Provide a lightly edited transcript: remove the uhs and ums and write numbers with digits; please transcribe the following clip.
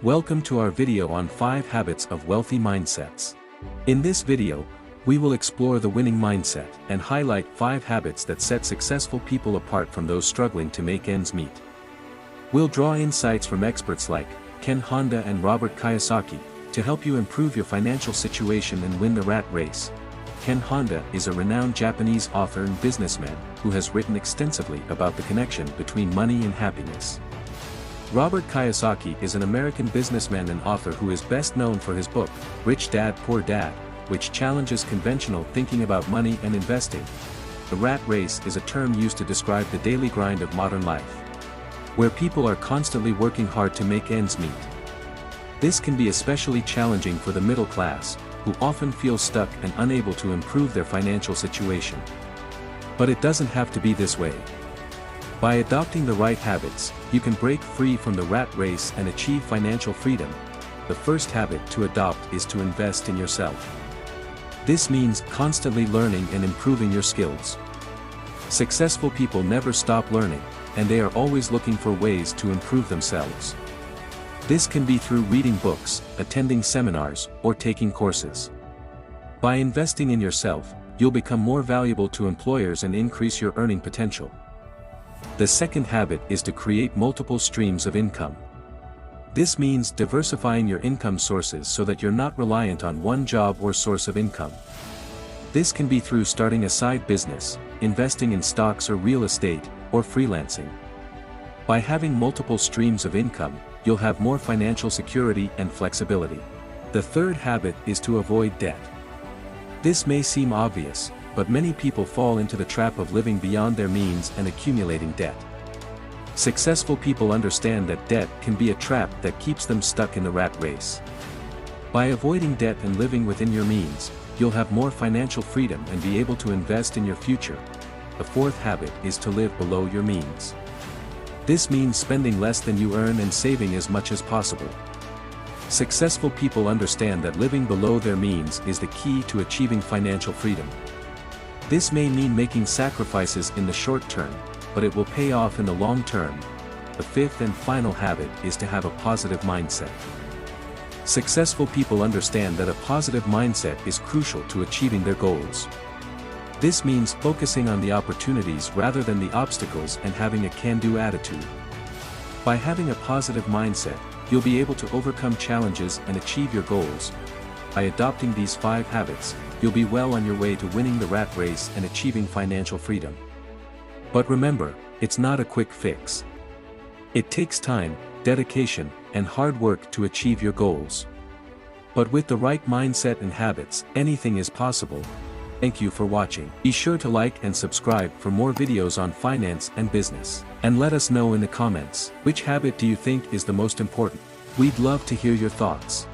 Welcome to our video on 5 habits of wealthy mindsets. In this video, we will explore the winning mindset and highlight 5 habits that set successful people apart from those struggling to make ends meet. We'll draw insights from experts like Ken Honda and Robert Kiyosaki to help you improve your financial situation and win the rat race. Ken Honda is a renowned Japanese author and businessman who has written extensively about the connection between money and happiness. Robert Kiyosaki is an American businessman and author who is best known for his book, Rich Dad Poor Dad, which challenges conventional thinking about money and investing. The rat race is a term used to describe the daily grind of modern life, where people are constantly working hard to make ends meet. This can be especially challenging for the middle class, who often feel stuck and unable to improve their financial situation. But it doesn't have to be this way. By adopting the right habits, you can break free from the rat race and achieve financial freedom. The first habit to adopt is to invest in yourself. This means constantly learning and improving your skills. Successful people never stop learning, and they are always looking for ways to improve themselves. This can be through reading books, attending seminars, or taking courses. By investing in yourself, you'll become more valuable to employers and increase your earning potential. The second habit is to create multiple streams of income. This means diversifying your income sources so that you're not reliant on one job or source of income. This can be through starting a side business, investing in stocks or real estate, or freelancing. By having multiple streams of income, you'll have more financial security and flexibility. The third habit is to avoid debt. This may seem obvious, but many people fall into the trap of living beyond their means and accumulating debt. Successful people understand that debt can be a trap that keeps them stuck in the rat race. By avoiding debt and living within your means, you'll have more financial freedom and be able to invest in your future. The fourth habit is to live below your means. This means spending less than you earn and saving as much as possible. Successful people understand that living below their means is the key to achieving financial freedom. This may mean making sacrifices in the short term, but it will pay off in the long term. The fifth and final habit is to have a positive mindset. Successful people understand that a positive mindset is crucial to achieving their goals. This means focusing on the opportunities rather than the obstacles and having a can-do attitude. By having a positive mindset, you'll be able to overcome challenges and achieve your goals. By adopting these 5 habits, you'll be well on your way to winning the rat race and achieving financial freedom. But remember, it's not a quick fix. It takes time, dedication, and hard work to achieve your goals. But with the right mindset and habits, anything is possible. Thank you for watching. Be sure to like and subscribe for more videos on finance and business. And let us know in the comments, which habit do you think is the most important? We'd love to hear your thoughts.